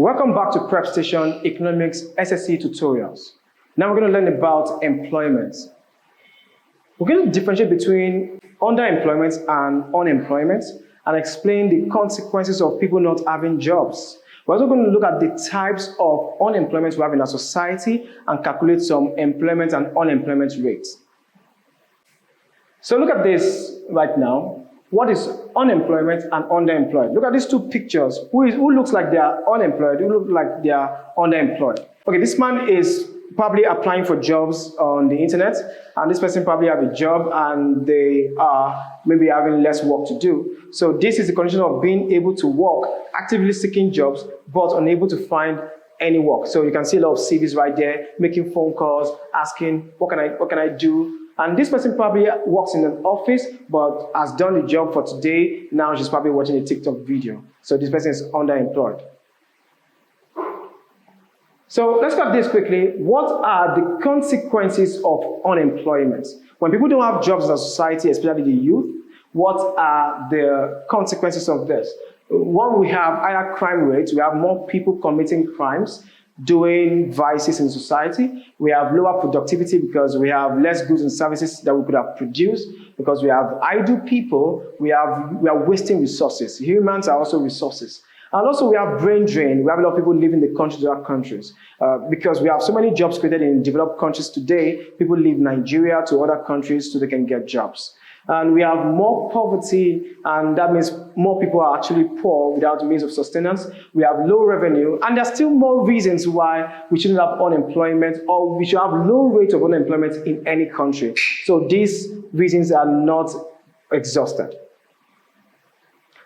Welcome back to PrepStation Economics SSCE tutorials. Now we're going to learn about employment. We're going to differentiate between underemployment and unemployment and explain the consequences of people not having jobs. We're also going to look at the types of unemployment we have in our society and calculate some employment and unemployment rates. So look at this right now. What is unemployment and underemployed? Look at these two pictures. Who looks like they are unemployed? Who looks like they are underemployed? Okay, this man is probably applying for jobs on the internet, and this person probably have a job and they are maybe having less work to do. So this is the condition of being able to work, actively seeking jobs, but unable to find any work. So you can see a lot of CVs right there, making phone calls, asking, what can I do? And this person probably works in an office, but has done the job for today. Now she's probably watching a TikTok video. So this person is underemployed. So let's look at this quickly. What are the consequences of unemployment? When people don't have jobs in our society, especially the youth, what are the consequences of this? One, we have higher crime rates. We have more people committing crimes, doing vices in society. We have lower productivity because we have less goods and services that we could have produced. Because we have idle people, we are wasting resources. Humans are also resources. And also we have brain drain. We have a lot of people leaving the country to other countries. Because we have so many jobs created in developed countries today, people leave Nigeria to other countries so they can get jobs. And we have more poverty, and that means more people are actually poor without means of sustenance. We have low revenue, and there's still more reasons why we shouldn't have unemployment, or we should have low rates of unemployment in any country. So these reasons are not exhausted.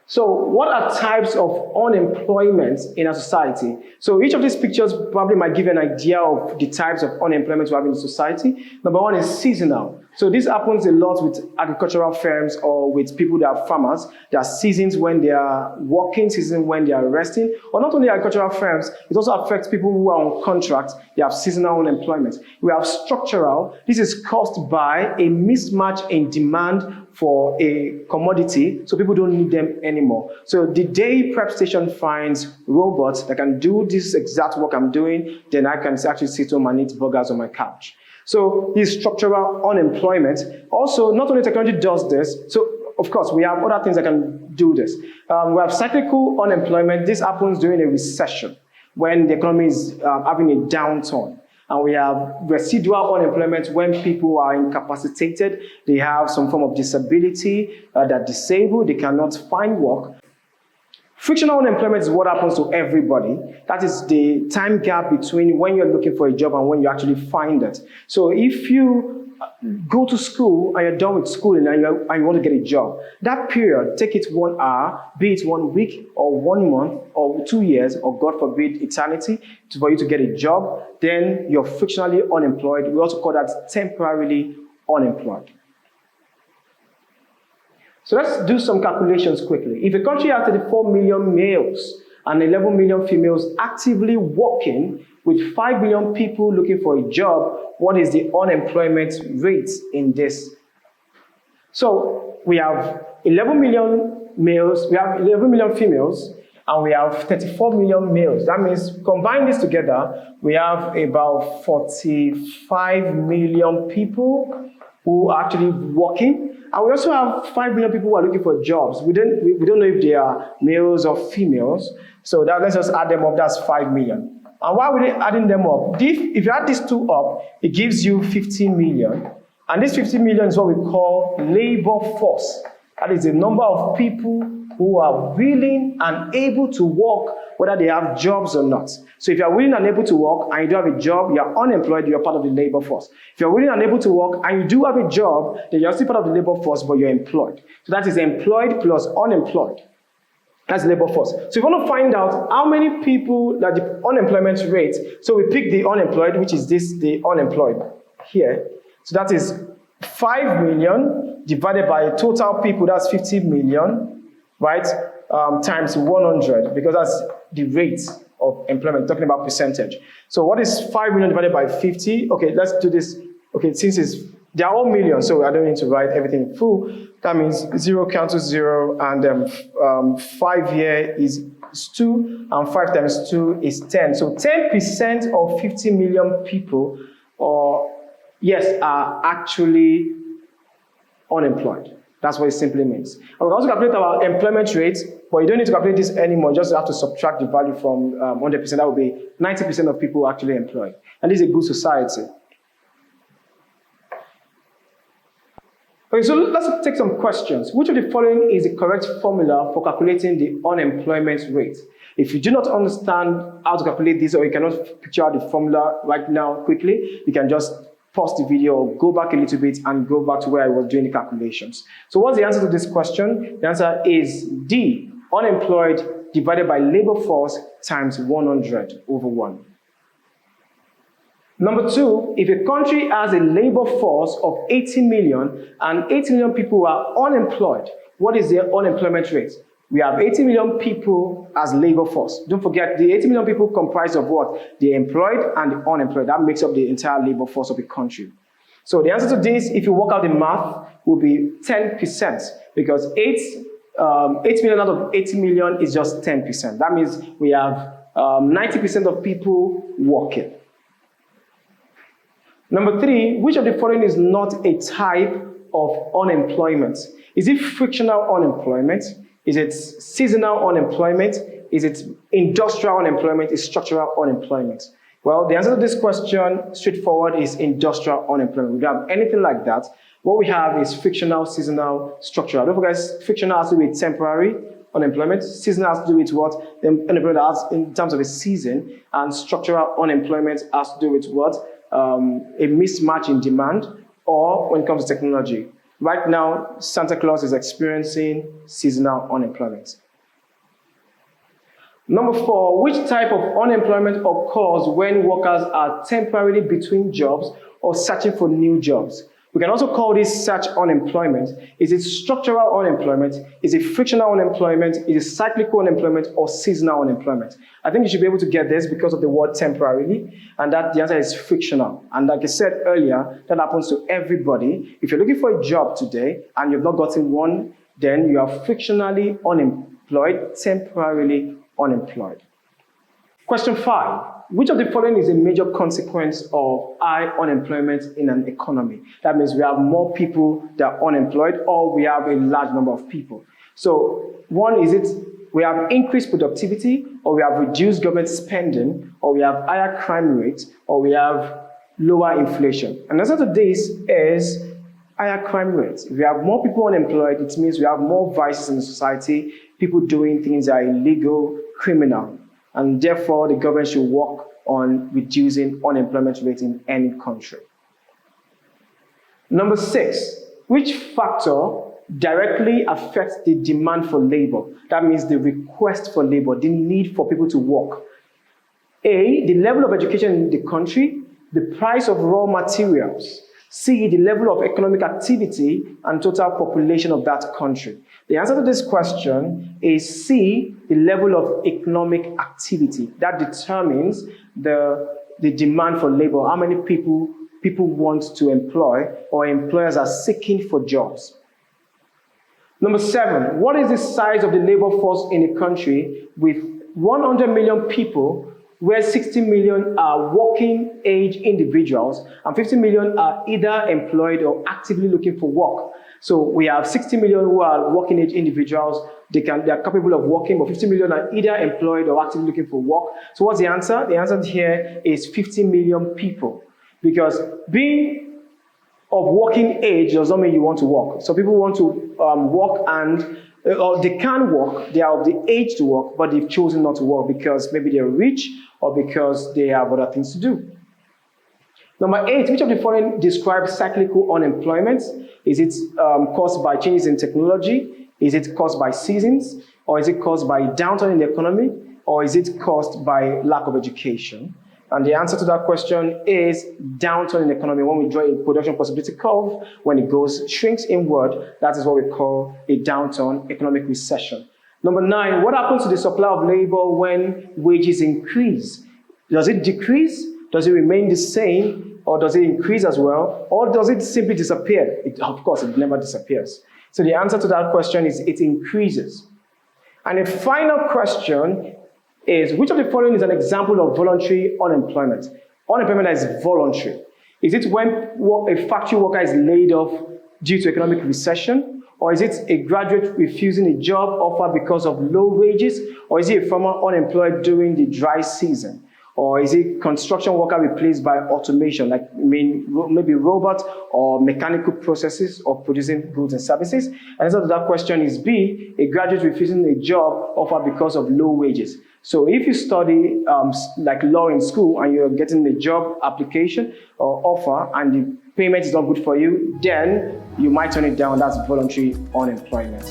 So what are types of unemployment in our society? So each of these pictures probably might give you an idea of the types of unemployment we have in society. Number one is seasonal. So this happens a lot with agricultural firms or with people that are farmers. There are seasons when they are working, seasons when they are resting. Or not only agricultural firms, it also affects people who are on contract. They have seasonal unemployment. We have structural. This is caused by a mismatch in demand for a commodity, so people don't need them anymore. So the day PrepStation finds robots that can do this exact work I'm doing, then I can actually sit home and eat burgers on my couch. So this structural unemployment. Also, not only technology does this, so of course we have other things that can do this. We have cyclical unemployment. This happens during a recession, when the economy is having a downturn. And we have residual unemployment when people are incapacitated, they have some form of disability, they're disabled, they cannot find work. Frictional unemployment is what happens to everybody. That is the time gap between when you're looking for a job and when you actually find it. So if you go to school and you're done with schooling and you want to get a job, that period, take it 1 hour, be it 1 week or 1 month or 2 years or God forbid eternity for you to get a job, then you're frictionally unemployed. We also call that temporarily unemployed. So let's do some calculations quickly. If a country has 34 million males and 11 million females actively working with 5 million people looking for a job, what is the unemployment rate in this? So we have 11 million males, we have 11 million females, and we have 34 million males. That means, combine this together, we have about 45 million people who are actually working. And we also have 5 million people who are looking for jobs. We don't know if they are males or females. So let's just add them up, that's 5 million. And why are we adding them up? If you add these two up, it gives you 15 million. And this 15 million is what we call labor force. That is the number of people who are willing and able to work, whether they have jobs or not. So if you're willing and able to work and you don't have a job, you're unemployed, you're part of the labor force. If you're willing and able to work and you do have a job, then you're still part of the labor force, but you're employed. So that is employed plus unemployed. That's labor force. So if you want to find out how many people that the unemployment rate, so we pick the unemployed, which is the unemployed here. So that is 5 million divided by total people, that's 50 million, right? Times 100, because that's the rate of employment, talking about percentage. So what is 5 million divided by 50? Okay, let's do this. Okay, since they are all millions, so I don't need to write everything full. That means 0 counts to 0, and 5 here is is 2, and 5 times 2 is 10. So 10% of 50 million people are actually unemployed. That's what it simply means. And we can also calculate our employment rate, but you don't need to calculate this anymore. You just have to subtract the value from 100%. That would be 90% of people actually employed. And this is a good society. Okay, so let's take some questions. Which of the following is the correct formula for calculating the unemployment rate? If you do not understand how to calculate this, or you cannot picture out the formula right now quickly, you can just pause the video or go back a little bit and go back to where I was doing the calculations. So what's the answer to this question? The answer is D, unemployed divided by labor force times 100 over 1. Number 2, if a country has a labor force of 80 million and 80 million people are unemployed, what is their unemployment rate? We have 80 million people as labor force. Don't forget, the 80 million people comprise of what? The employed and the unemployed. That makes up the entire labor force of a country. So the answer to this, if you work out the math, will be 10%, because 8 million out of 80 million is just 10%. That means we have 90% of people working. Number 3, which of the following is not a type of unemployment? Is it frictional unemployment? Is it seasonal unemployment? Is it industrial unemployment? Is structural unemployment? Well, the answer to this question, straightforward, is industrial unemployment. We don't have anything like that. What we have is frictional, seasonal, structural. Don't forget, frictional has to do with temporary unemployment. Seasonal has to do with what? The unemployment has in terms of a season. And structural unemployment has to do with what? A mismatch in demand, or when it comes to technology. Right now, Santa Claus is experiencing seasonal unemployment. Number 4, which type of unemployment occurs when workers are temporarily between jobs or searching for new jobs? We can also call this search unemployment. Is it structural unemployment? Is it frictional unemployment? Is it cyclical unemployment or seasonal unemployment? I think you should be able to get this because of the word temporarily, and that the answer is frictional. And like I said earlier, that happens to everybody. If you're looking for a job today and you've not gotten one, then you are frictionally unemployed, temporarily unemployed. Question 5. Which of the following is a major consequence of high unemployment in an economy? That means we have more people that are unemployed, or we have a large number of people. So 1, is it we have increased productivity, or we have reduced government spending, or we have higher crime rates, or we have lower inflation? And the answer to this is higher crime rates. If we have more people unemployed, it means we have more vices in the society, people doing things that are illegal, criminal. And therefore, the government should work on reducing unemployment rate in any country. Number 6, which factor directly affects the demand for labor? That means the request for labor, the need for people to work. A, the level of education in the country, the price of raw materials. C, the level of economic activity and total population of that country. The answer to this question is C, the level of economic activity. That determines the demand for labor, how many people want to employ, or employers are seeking for jobs. Number 7, what is the size of the labor force in a country with 100 million people, where 60 million are working age individuals and 50 million are either employed or actively looking for work? So we have 60 million who are working age individuals. They are capable of working, but 50 million are either employed or actively looking for work. So what's the answer? The answer here is 50 million people, because being of working age does not mean you want to work. So people want to work, and or they can work, they are of the age to work, but they've chosen not to work because maybe they're rich or because they have other things to do. Number 8, which of the following describes cyclical unemployment? Is it caused by changes in technology? Is it caused by seasons? Or is it caused by downturn in the economy? Or is it caused by lack of education? And the answer to that question is downturn in the economy. When we draw a production possibility curve, when it shrinks inward, that is what we call a downturn, economic recession. Number 9, what happens to the supply of labor when wages increase? Does it decrease? Does it remain the same? Or does it increase as well? Or does it simply disappear? Of course, it never disappears. So the answer to that question is it increases. And the final question is, which of the following is an example of voluntary unemployment? Unemployment that is voluntary. Is it when a factory worker is laid off due to economic recession? Or is it a graduate refusing a job offer because of low wages? Or is it a farmer unemployed during the dry season? Or is it construction worker replaced by automation, like maybe robot or mechanical processes of producing goods and services? And the answer to that question is B, a graduate refusing a job offer because of low wages. So if you study like law in school and you're getting a job application or offer and the payment is not good for you, then you might turn it down. That's voluntary unemployment.